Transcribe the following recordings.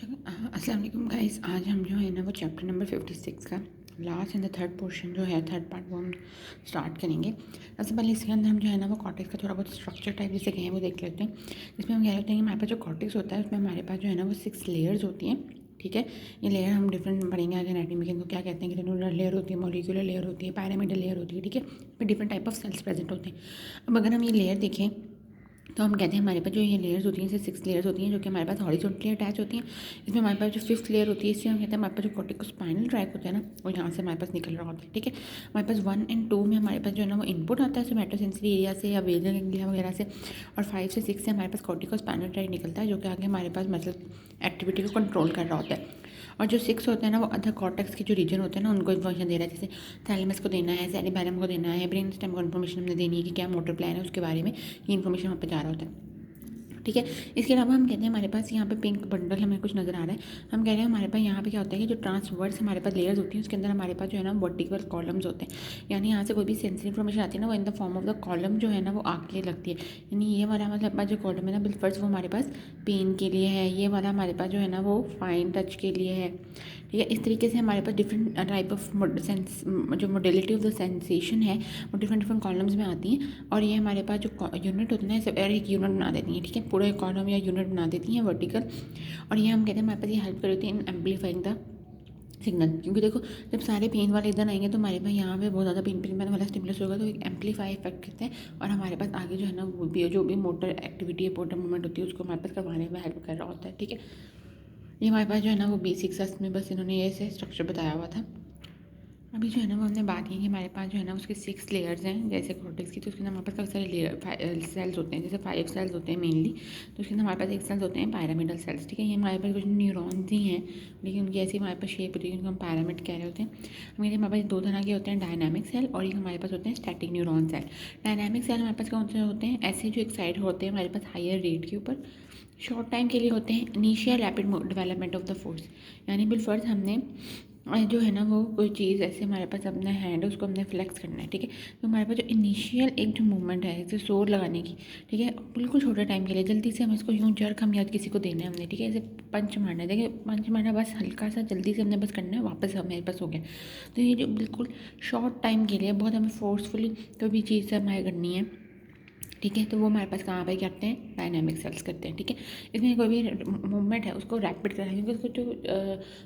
अस्सलाम वालेकुम गाइस। आज हम जो है ना वो चैप्टर नंबर 56 का last and the third portion जो है थर्ड पार्ट वो हम स्टार्ट करेंगे। सबसे पहले इसके अंदर हम जो है ना वो कॉर्टेक्स का थोड़ा बहुत स्ट्रक्चर टाइप जैसे कहें वो देख लेते हैं। इसमें हम कह लेते हैं कि हमारे पास जो कॉर्टेक्स होता है उसमें हमारे पास जो है ना वो 6 लेयर्स होती हैं। ठीक है, ये लेयर हम डिफरेंट पढ़ेंगे आगे एनाटॉमी के, इनको क्या कहते हैं कि रेटिकुलर लेयर होती है, मॉलिक्यूलर लेयर होती है, पिरामिडल लेयर होती है। ठीक है, इसमें different type of cells present होते हैं। अब अगर हम ये लेयर देखें तो हम कहते हैं हमारे पास जो ये लेयर्स होती हैं इसे 6 लेयर्स होती हैं जो कि हमारे पास हॉरिजॉन्टली अटैच होती हैं। इसमें हमारे पास जो 5th लेयर होती है इससे हम कहते हैं हमारे पास जो कॉर्टिकोस्पाइनल ट्रैक होता है ना वो यहाँ से हमारे पास निकल रहा होता है। ठीक है, हमारे पास 1 एंड 2 में हमारे पास जो है ना वो इनपुट आता है सोमैटोसेंसरी एरिया से या वेजल गैंग्लिया वगैरह से, और 5 से 6 से हमारे पास कॉर्टिकोस्पाइनल ट्रैक निकलता है जो कि आगे हमारे पास मसल एक्टिविटी को कंट्रोल कर रहा होता है। और जो 6 होता है ना वो अदर कॉर्टेक्स के जो रीजन होते हैं ना उनको इन्फॉर्मेशन दे रहा है, जैसे थैलेमस को देना है, सेरिबैलम को देना है, ब्रेन स्टेम को इन्फॉर्मेशन हमने देनी है कि क्या मोटर प्लान है उसके बारे में, ये इन्फॉर्मेशन वहाँ पर जा रहा होता है। ठीक है, इसके अलावा हम कहते हैं हमारे पास यहाँ पे पिंक बंडल हमें कुछ नज़र आ रहा है। हम कह रहे हैं हमारे पास यहाँ पे क्या होता है कि जो ट्रांसवर्स हमारे पास लेयर्स होती हैं उसके अंदर हमारे पास जो है ना वर्टिकल कॉलम्स होते हैं। यानी यहाँ से कोई भी सेंसिटिव इन्फॉर्मेशन आती है ना वो in the form of the column जो है ना वो आके लगती है। यानी ये वाला मतलब जो कॉलम है ना बिल फर्स्ट वो हमारे पास पेन के लिए है, ये वाला हमारे पास जो है ना वो फाइन टच के लिए है। ठीक है, इस तरीके से हमारे पास डिफरेंट टाइप ऑफ सेंस जो मोडेलिटी ऑफ द सेंसेशन है वो डिफरेंट डिफरेंट कॉलम्स में आती हैं। और ये हमारे पास जो यूनिट होते हैं ना एक यूनिट बना देती हैं। ठीक है, पूरे कॉलम या यूनिट बना देती हैं वर्टिकल। और ये हम कहते हैं हमारे पास ये हेल्प कर देती है इन एम्पलीफाइंग द सिग्नल, क्योंकि देखो जब सारे पेन वाले इधर आएंगे तो हमारे पास यहाँ पे बहुत ज़्यादा पेन वाला स्टिमुलस होगा तो एक एम्पलीफाई इफेक्ट करते हैं और हमारे पास आगे जो है ना वो भी जो भी मोटर एक्टिविटी है मोटर मूवमेंट होती है उसको हमारे पास करवाने में हेल्प कर रहा होता है। ठीक है, ये हमारे पास जो है ना वो बेसिक्स में बस इन्होंने ये से स्ट्रक्चर बताया हुआ था। अभी जो है ना वो हमने बात की कि हमारे पास जो है ना उसके 6 लेयर्स हैं जैसे कॉर्टेक्स की, तो उसके अंदर हमारे पास काफ़ी सारे लेयर सेल्स होते हैं, जैसे 5 सेल्स होते हैं मेनली। तो उसके अंदर हमारे पास एक सेल्स होते हैं पिरामिडल सेल्स। ठीक है, ये हमारे पास कुछ न्यूरॉन्स ही हैं लेकिन उनकी ऐसी हमारे पास शेप होती है उनको हम पिरामिड कह रहे होते हैं। हमारे पास 2 तरह के होते हैं, डायनामिक सेल और एक हमारे पास होते हैं static neuron cell. Dynamic cell हमारे पास कौन से होते हैं, ऐसे जो एक साइड होते हैं हमारे पास हायर रेट के ऊपर, शॉर्ट टाइम के लिए होते हैं, initial rapid development of the force. यानी बिलफर्ज हमने जो है ना वो कोई चीज़ ऐसे हमारे पास अपना हैंड है उसको हमने फ्लेक्स करना है। ठीक है, तो हमारे पास जो इनिशियल एक जो मूवमेंट है जैसे जोर लगाने की, ठीक है, बिल्कुल छोटे टाइम के लिए जल्दी से हम इसको यूँ जर्क हम या किसी को देना है हमने। ठीक है, ऐसे पंच मारना है, देखिए पंच मारना बस हल्का सा जल्दी से हमने बस करना है, वापस हमारे पास हो गया। तो ये जो बिल्कुल शॉर्ट टाइम के लिए बहुत हमें फोर्सफुली कोई भी चीज़ हमारे करनी है। ठीक है, तो वो हमारे पास कहाँ पे करते हैं, डायनामिक सेल्स करते हैं। ठीक है, इसमें कोई भी मूवमेंट है उसको रैपिड कराना, क्योंकि उसको जो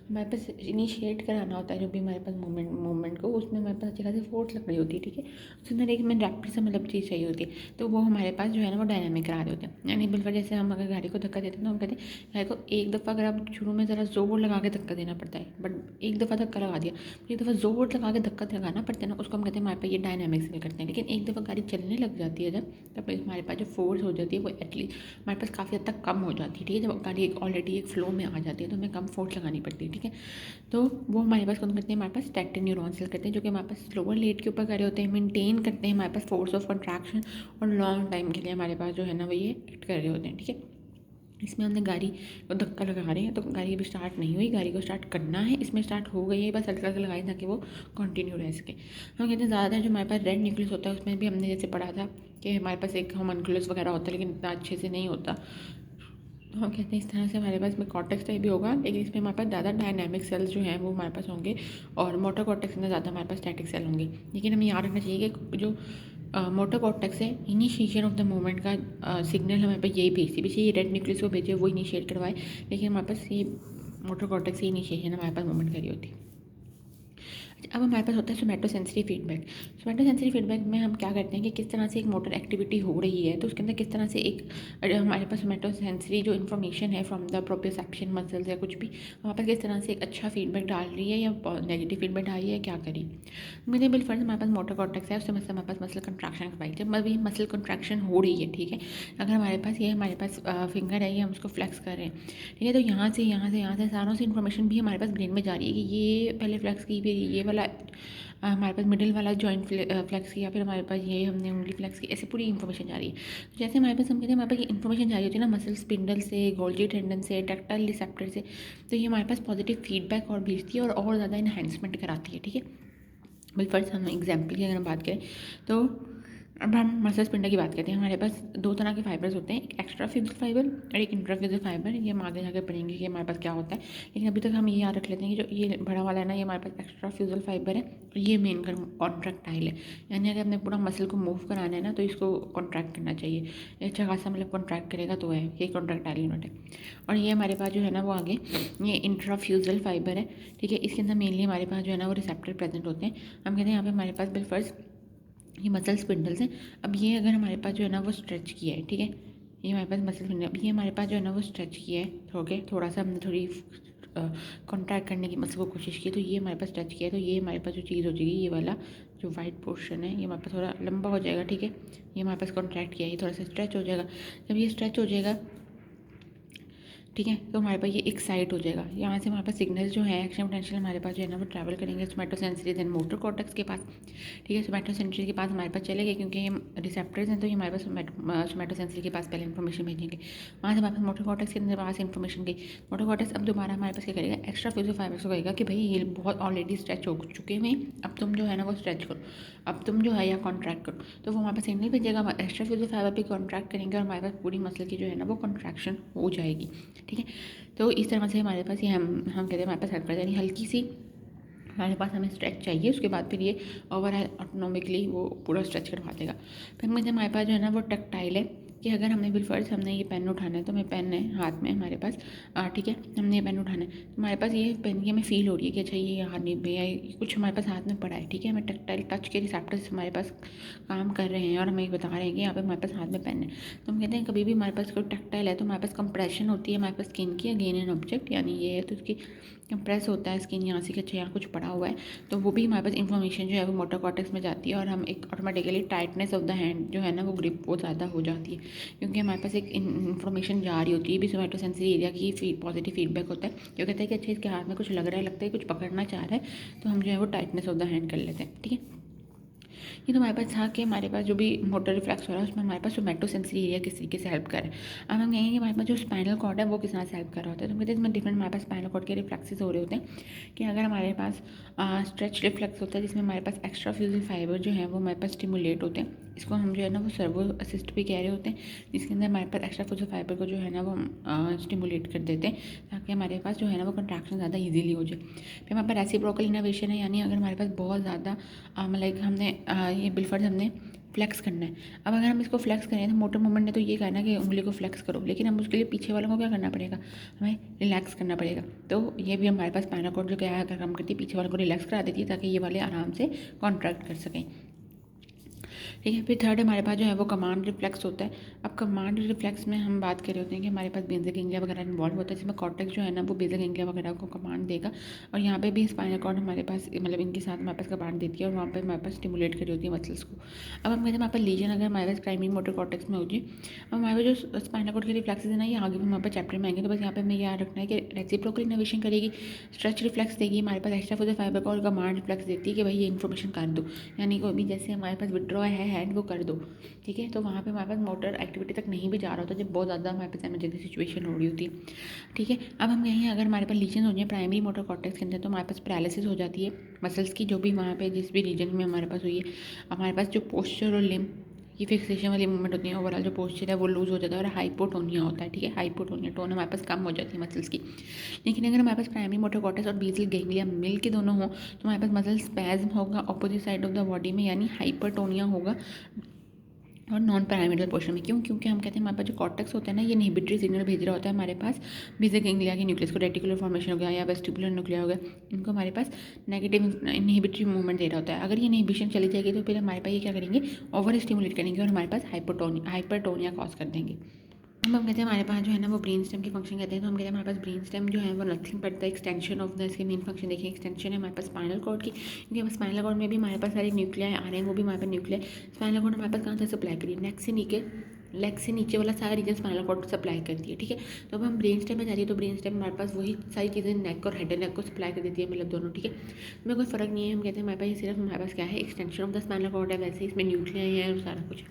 हमारे पास इनिशिएट कराना होता है जो भी हमारे पास मूवमेंट को, उसमें हमारे पास अच्छी खासी फोर्स लग रही होती है। ठीक है, उसके अंदर एक हमें रैपिड सा मतलब चीज़ चाहिए होती है, तो वो हमारे पास जो है ना वो डायनामिक करा रहे होते हैं। यानी बिल्कुल जैसे हम अगर गाड़ी को धक्का देते हैं तो हम कहते हैं गाड़ी को एक दफ़ा अगर आप शुरू में ज़रा जोर लगा के धक्का देना पड़ता है, बट एक दफ़ा धक्का लगा दिया, एक दफ़ा जोर लगा के धक्का लगाना पड़ता है ना, उसको हम कहते हैं हमारे पास ये डायनामिक सेल करते हैं। लेकिन एक दफ़ा गाड़ी चलने लग जाती है जब, तब हमारे पास जो फोर्स हो जाती है वो एटलीस्ट हमारे पास काफ़ी हद तक कम हो जाती है। ठीक है, जब गाड़ी एक ऑलरेडी एक फ्लो में आ जाती है तो हमें कम फोर्स लगानी पड़ती है। ठीक है, तो वो हमारे पास कौन करते हैं, हमारे पास स्टैटिक न्यूरॉन सेल करते हैं जो कि हमारे पास लोअर लेट के ऊपर करे होते हैं, मेंटेन करते हैं हमारे पास फोर्स ऑफ कंट्रैक्शन और लॉन्ग टाइम के लिए हमारे पास जो है ना वो ये एक्ट कर रहे होते हैं। ठीक है, इसमें हमने गाड़ी को धक्का लगा रहे हैं तो गाड़ी अभी स्टार्ट नहीं हुई, गाड़ी को स्टार्ट करना है, इसमें स्टार्ट हो गई है, बस हल्का सा लगाए ताकि वो कंटिन्यू रह सके। हम कहते हैं ज़्यादातर जो हमारे पास रेड न्यूक्लियस होता है उसमें भी हमने जैसे पढ़ा था कि हमारे पास एक होमनक्यूलस वगैरह होता है लेकिन इतना अच्छे से नहीं होता। तो हम कहते हैं इस तरह से हमारे पास में कॉर्टेक्स टाइप भी होगा लेकिन इसमें हमारे पास ज़्यादा डायनामिक सेल्स जो हैं वो हमारे पास होंगे और मोटर कॉर्टेक्स में ज़्यादा हमारे पास स्टैटिक सेल होंगे। लेकिन हमें याद रखना चाहिए कि जो मोटर कॉर्टेक्स है इनिशिएशन ऑफ द मूवमेंट का सिग्नल हमें पे यही भेजती है, ये रेड न्यूक्लियस को भेजे वो इनिशिएट करवाए, लेकिन हमारे पास ये मोटर कॉर्टेक्स से इनिशिएशन हमारे पास मूवमेंट करी होती है। अब हमारे पास होता है सोमैटोसेंसरी फीडबैक। सोमैटोसेंसरी फीडबैक में हम क्या करते हैं कि किस तरह से एक मोटर एक्टिविटी हो रही है तो उसके अंदर किस तरह से एक हमारे पास सोमैटोसेंसरी जो इन्फॉर्मेशन है फ्रॉम द प्रोप्रियोसेप्शन मसल्स या कुछ भी हमारे पास किस तरह से एक अच्छा फीडबैक डाल रही है या नेगेटिव फीडबैक डाल रही है, क्या करी। मेरे बिलफर्ज हमारे पास मोटर कॉर्टेक्स है, उससे मतलब हमारे पास मसल कंट्रैक्शन करवाई, जब अभी मसल कंट्रैक्शन हो रही है, ठीक है, अगर हमारे पास फिंगर है ये हम उसको फ्लेक्स कर रहे हैं, ठीक है, तो यहाँ से सारों से इन्फॉर्मेशन भी हमारे पास ब्रेन में जा रही है कि ये पहले फ्लेक्स की, फिर ये वाला हमारे पास मिडिल वाला जॉइंट फ्लेक्स किया, फिर हमारे पास ये हमने उंगली फ्लेक्स की, ऐसे पूरी इन्फॉर्मेशन जा रही है। तो जैसे हमारे पास हम कहते हैं हमारे पास ये इन्फॉर्मेशन जा रही होती है ना मसल स्पिंडल से, गोल्जी टेंडन से, टैक्टाइल रिसेप्टर से, तो ये हमारे पास पॉजिटिव फीडबैक और भेजती है और ज़्यादा इन्हेंसमेंट कराती है। ठीक है, बिल फर्स्ट हम एग्जाम्पल की अगर हम बात करें तो अब हम मसल स्पिंडल की बात करते हैं। हमारे पास दो तरह के फाइबर्स होते हैं, एक एक्स्ट्राफ्यूजल फाइबर और एक इंट्राफ्यूजल फाइबर। ये हम आगे जाकर पढ़ेंगे कि हमारे पास क्या होता है, लेकिन अभी तक हम ये याद रख लेते हैं कि जो ये बड़ा वाला है ना, ये हमारे पास एक्स्ट्राफ्यूजल फाइबर है और ये मेन कॉन्ट्रैक्टाइल है। यानी अगर हमने पूरा मसल को मूव कराना है ना, तो इसको कॉन्ट्रैक्ट करना चाहिए। ये अच्छा खासा मतलब कॉन्ट्रैक्ट करेगा तो है, ये कॉन्ट्रैक्टाइल यूनिट है। और ये हमारे पास जो है ना वो आगे ये इंट्राफ्यूजल फाइबर है, ठीक है। इसके अंदर मेनली हमारे पास जो है ना वो रिसेप्टर प्रेजेंट होते हैं। हम कहते हैं यहाँ पे हमारे पास बिलफर्स ये मसल स्पिंडल्स हैं। अब ये अगर हमारे पास जो है ना वो स्ट्रेच किया है, ठीक है, ये हमारे पास मसल स्पिंडल, ये हमारे पास जो है ना वो स्ट्रेच किया है, ओके, थोड़ा सा हमने थोड़ी कॉन्ट्रैक्ट करने की मसल को कोशिश की, तो ये हमारे पास स्ट्रेच किया है। तो ये हमारे पास जो चीज़ हो जाएगी, ये वाला जो वाइट पोर्शन है, ये हमारे पास थोड़ा लंबा हो जाएगा, ठीक है। ये हमारे पास कॉन्ट्रैक्ट किया है, ये थोड़ा सा स्ट्रेच हो जाएगा। जब ये स्ट्रेच हो जाएगा, ठीक है, तो हमारे पास ये एक साइड हो जाएगा। यहाँ से हमारे पास सिग्नल्स जो है, एक्शन पोटेंशियल हमारे पास जो है ना वो ट्रैवल करेंगे सोमैटोसेंसरी देन मोटर कॉर्टेक्स के पास, ठीक है। सोमैटोसेंसरी के पास हमारे पास चलेंगे क्योंकि ये रिसेप्टर्स हैं, तो ये हमारे पास सोमैटोसेंसरी के पास पहले इन्फॉर्मेशन भेजेंगे। वहाँ से हमारे पास मोटर कॉर्टेक्स के पास इन्फॉर्मेशन गई। मोटर कॉर्टेक्स अब दोबारा हमारे पास क्या करेगा, एक्स्ट्रा फ्यूजल फाइबर्स को कहेगा कि भाई ये बहुत ऑलरेडी स्ट्रेच हो चुके हैं, अब तुम जो है ना वो स्ट्रेच करो, अब तुम जो है या कॉन्ट्रैक्ट करो। तो वो हमारे पास सिग्नल भेजेगा, एक्स्ट्रा फ्यूजल फाइबर भी कॉन्ट्रैक्ट करेंगे और हमारे पास पूरी मसल की जो है ना वो कॉन्ट्रैक्शन हो जाएगी, ठीक है। तो इस तरह से हमारे पास ये हम कहते हैं हमारे पास हेल्प करता है, यानी हल्की सी हमारे पास हमें स्ट्रेच चाहिए, उसके बाद फिर ये ओवरऑल ऑटोनॉमिकली वो पूरा स्ट्रेच करवा देगा। फिर मुझे हमारे पास जो है ना वो टैक्टाइल है कि अगर हमें बिलफर्ज हमने ये पेन उठाना है, तो हमें पेन है हाथ में हमारे पास, ठीक है, हमने ये पेन उठाना है, तो हमारे पास ये पेन की हमें फील हो रही है कि अच्छा ये हाथ में या कुछ हमारे पास हाथ में पड़ा है, ठीक है। हमें टैक्टाइल टच के रिसेप्टर्स हमारे पास काम कर रहे हैं और हमें बता रहे हैं कि यहाँ पे हमारे पास हाथ में पेन है। तो हम कहते हैं कभी भी हमारे पास कोई टैक्टाइल है तो हमारे पास कंप्रेशन होती है हमारे पास स्किन की, अगेन एन ऑब्जेक्ट, यानी ये है तो उसकी कंप्रेस होता है स्किन यहाँ से कि अच्छा यहाँ कुछ पड़ा हुआ है, तो वो भी हमारे पास इन्फॉर्मेशन जो है वो मोटर कॉर्टेक्स में जाती है और हम एक automatically tightness of the hand जो है ना वो ग्रिप वो ज़्यादा हो जाती है, क्योंकि हमारे पास एक इन्फॉर्मेशन जा रही होती है। भी सोमैटोसेंसरी एरिया की पॉजिटिव फीडबैक होता है, जो कहता है कि अच्छा इसके हाथ में कुछ लग रहा है, लगता है कुछ पकड़ना चाह रहा है, तो हम जो है वो टाइटनेस ऑफ द हैंड कर लेते हैं, ठीक है। ये तो हमारे पास था कि हमारे पास जो भी मोटर रिफ्लेक्स हो रहा है उसमें हमारे पास सोमैटोसेंसरी एरिया किस तरीके से हेल्प कर रहा है। अब हम कहेंगे कि हमारे पास जो स्पाइनल कॉर्ड है वो किस तरह से हेल्प कर रहा होता है, तो कहते हैं इसमें डिफरेंट हमारे पास स्पाइनल कॉर्ड के रिफ्लेक्सेस हो रहे होते हैं कि अगर हमारे पास स्ट्रेच रिफ्लेक्स होता है जिसमें हमारे पास एक्स्ट्रा फ्यूजल फाइबर जो है वो हमारे पास स्टिमुलेट होते हैं, इसको हम जो है ना वो सर्वो असिस्ट भी कह रहे होते हैं, जिसके अंदर हमारे पास एक्स्ट्रा फ्यूजल फाइबर को जो है ना वो स्टिमुलेट कर देते हैं ताकि हमारे पास जो है ना वो कंट्रैक्शन ज़्यादा ईजिली हो जाए। फिर हमारे पास रेसिप्रोकल इनर्वेशन है, यानी अगर हमारे पास बहुत ज़्यादा लाइक हमने ये बिलफर्ज हमने फ्लेक्स करना है। अब अगर हम इसको फ्लेक्स करें तो मोटर मूवमेंट ने तो ये कहना कि उंगली को फ्लेक्स करो, लेकिन हम उसके लिए पीछे वालों को क्या करना पड़ेगा, हमें रिलैक्स करना पड़ेगा। तो ये भी हमारे पास स्पाइनल कॉर्ड जो क्या है अगर काम करती है पीछे वालों को रिलैक्स करा देती है ताकि ये वाले आराम से कॉन्ट्रैक्ट कर सकें, ठीक है। फिर थर्ड हमारे पास जो है वो कमांड रिफ्लेक्स होता है। अब कमांड रिफ्लेक्स में हम बात कर रहे होते हैं कि हमारे पास बेसिक गैंग्लिया वगैरह इन्वॉल्व होता है, जिसमें कॉर्टेक्स जो है ना वो बेसिक गैंग्लिया वगैरह को कमांड देगा और यहाँ पे भी स्पाइनल कॉर्ड हमारे पास मतलब इनके साथ हमारे पास कमांड देती है और वहाँ पर हमारे पास स्टिमुलेट करी होती है मसल्स को। अब हम कहते हैं हमारे पास लीजन अगर हमारे पास प्राइमरी मोटर कॉर्टेक्स में हो जाए, अब हमारे पास जो स्पाइनल कॉर्ड के रिफ्लेक्सेस है ना ये आगे भी हमारे पास चैप्टर में आएंगे, तो बस यहाँ पे हमें याद रखना है कि रेसिप्रोकल इनर्वेशन करेगी, स्ट्रेच रिफ्लेक्स देगी हमारे पास एक्स्ट्रा फ्यूजल फाइबर का और कमांड रिफ्लेक्स देती है कि भाई ये इन्फॉर्मेशन कर दो, यानी कोई भी जैसे हमारे पास विड्रॉ है हैंड वो कर दो, ठीक है। तो वहाँ पे हमारे पास मोटर एक्टिविटी तक नहीं भी जा रहा होता जब बहुत ज़्यादा हमारे पास इमरजेंसी सिचुएशन हो रही होती है, ठीक है। अब हम कहें अगर हमारे पास लीजन हो जाए प्राइमरी मोटर कॉर्टेक्स के अंदर तो हमारे पास पैरालिसिस हो जाती है मसल्स की, जो भी वहाँ पे जिस भी रीजन में हमारे पास हुई है। हमारे पास जो पोस्चर और लिम्ब की फिक्सेशन वाली मूवमेंट होती है, ओवरऑल जो पोस्चर है वो लूज हो जाता है और हाइपोटोनिया होता है, ठीक है। हाइपोटोनिया टोन हमारे पास कम हो जाती है मसल्स की। लेकिन अगर हमारे पास प्राइमरी मोटर कॉर्टेक्स और बेसल गैंग्लिया मिल के दोनों हो तो हमारे पास मसल स्पैज्म होगा opposite side of the body में, यानी हाइपरटोनिया होगा और नॉन पैरामिडल पोर्शन में। क्यों? क्योंकि हम कहते हैं हमारे पास जो कॉर्टेक्स होता है ना ये इनहिबिटरी सिग्नल भेज रहा होता है हमारे पास बेसिक गैंग्लिया के न्यूक्लियस को, रेटिकुलर फॉर्मेशन हो गया या वेस्टिबुलर न्यूक्लिया हो गया, इनको हमारे पास नेगेटिव इनहिबिटरी मूवमेंट दे रहा होता है। अगर ये इनहिबिशन चली जाएगी तो फिर हमारे पास ये क्या करेंगे, ओवर स्टिमुलेट करेंगे और हमारे पास हाइपरटोनिया कॉज कर देंगे। अब हम कहते हैं हमारे पास जो है ना वो ब्रेन स्टेम की फंक्शन कहते हैं, तो हम कहते हैं हमारे पास ब्रेन स्टेम जो है वो nothing but the extension of the, इसके मेन फंक्शन देखिए एक्सटेंशन है हमारे पास स्पाइनल कॉर्ड की, क्योंकि स्पाइनल कॉर्ड में भी हमारे पास सारे न्यूक्लिया आ रहे हैं, वो भी हमारे पास न्यूक्लिया स्पाइनल कॉर्ड हमारे पास कहाँ से सप्लाई करिए नेक से नीचे लेग से नीचे वाला सारा रीजन स्पाइनल कॉर्ड को सप्लाई करती है, ठीक है। तो अब हम ब्रेन स्टेम में जा रही है, तो ब्रेन स्टेम हमारे पास वही सारी चीज़ें नेक और हेड एंड नेक को सप्लाई कर देती है, मतलब दोनों, ठीक है। इसमें कोई फ़र्क नहीं है, हम कहते हैं हमारे पास ये सिर्फ हमारे पास क्या है, extension of the spinal cord है, वैसे इसमें न्यूक्लियाई है और सारा कुछ।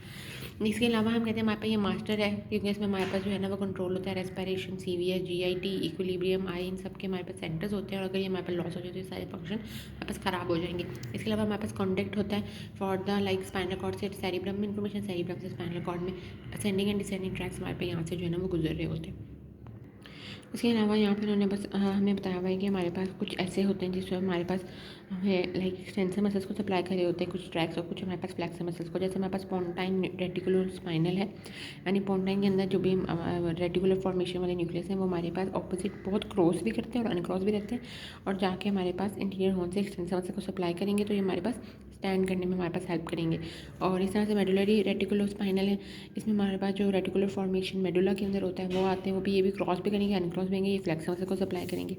इसके अलावा हम कहते हैं हमारे पास ये मास्टर है, क्योंकि इसमें हमारे पास जो है ना वो कंट्रोल होता है रेस्पिरेशन, CVS, GIT, इक्विलिब्रियम, आई, इन सब के हमारे पास सेंटर्स होते हैं, और अगर ये हमारे पास लॉस हो जाए तो ये सारे फंक्शन हमारे पास ख़राब हो जाएंगे। इसके अलावा हमारे पास कॉन्डक्ट होता है for the like spinal cord से सेरिब्रम में इन्फॉर्मेशन, सेरिब्रम से स्पाइनल कॉर्ड में असेंडिंग एंड डिसेंडिंग ट्रैक्स हमारे पे यहाँ से जो है ना वो गुजर रहे होते हैं। इसके अलावा यहाँ पर उन्होंने बस हमें बताया हुआ है कि हमारे पास कुछ ऐसे होते हैं जिसमें हमारे पास हमें लाइक एक्सटेंसर मसल्स को सप्लाई करे होते हैं, कुछ ट्रैक्स, और कुछ हमारे पास फ्लेक्सर मसल्स को। जैसे हमारे पास पोंटाइन रेटिकुलर स्पाइनल है, यानी पोंटाइन के अंदर जो भी रेटिकुलर फॉर्मेशन वाले न्यूक्लियस हैं वो हमारे पास ऑपोजिट बहुत क्रॉस भी करते हैं और अनक्रॉस भी रहते हैं, और जाके हमारे पास इंटीरियर होर्न से एक्सटेंसर मसल को सप्लाई करेंगे, तो ये हमारे पास स्टैंड करने में हमारे पास हेल्प करेंगे। और इस तरह से मेडुलरी रेटिकुलर स्पाइनल है, इसमें हमारे पास जो रेटिकुलर फॉर्मेशन मेडुला के अंदर होता है वो आते हैं, वो भी ये भी क्रॉस भी करेंगे, अनक्रॉस भी करेंगे, ये फ्लेक्सर मसल को सप्लाई करेंगे।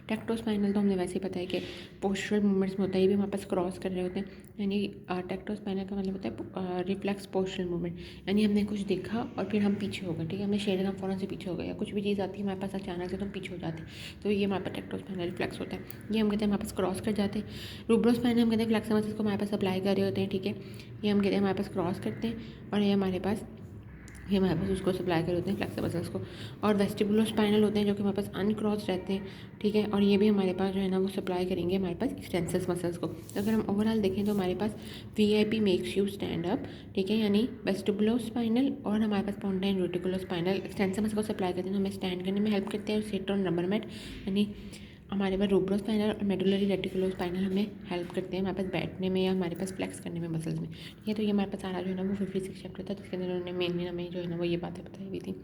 टेक्टोस्पाइनल तो हमने वैसे ही पता है कि पोस्चरल मूवमेंट्स में होता है, ये भी हमारे पास क्रॉस कर रहे होते हैं, यानी टेक्टोस्पाइनल का मतलब होता है रिफ्लेक्स पोस्चरल मूवमेंट, यानी हमने कुछ देखा और फिर हम पीछे हो गए, ठीक है, हमने शेर हम फ़ौरन से पीछे हो गए, या कुछ भी चीज़ आती है हमारे पास अचानक से तो हम पीछे हो जाते हैं, तो ये हमारे पास टेक्टोस्पाइनल रिफ्लेक्स होता है। ये हम कहते हैं हमारे पास क्रॉस कर जाते हैं। रूब्रोस्पाइनल हम कहते हैं फ्लेक्सर मसल्स को हमारे पास सप्लाई कर रहे होते हैं, ठीक है, ये हम कहते हैं हमारे पास क्रॉस करते हैं, और ये हमारे पास उसको सप्लाई कर होते हैं फ्लेक्सर मसल्स को। और वेस्टिबुलो स्पाइनल होते हैं जो कि हमारे पास अनक्रॉस रहते हैं, ठीक है, और ये भी हमारे पास जो है ना वो सप्लाई करेंगे हमारे पास एक्सटेंसस मसल्स को। तो अगर हम ओवरऑल देखें तो हमारे पास VIP makes you stand up, ठीक है, यानी वेस्टिबुलो स्पाइनल और हमारे पास पोंटाइन रेटिकुलर स्पाइनल एक्सटेंसर मसल को सप्लाई करते हैं, तो हमें स्टैंड करने में हेल्प करते हैं, और सिट ऑन रबर मैट, यानी हमारे पास रूब्रोस्पाइनल और मेडुलरी रेटिकुलर स्पाइनल हमें हेल्प करते हैं हमारे पास बैठने में या हमारे पास फ्लेक्स करने में मसल्स में, ठीक है। तो ये हमारे पास सारा जो है ना वो 56 चैप्टर था, जिसके अंदर उन्होंने मेनली हमें जो है ना वो ये बातें बताई हुई थी।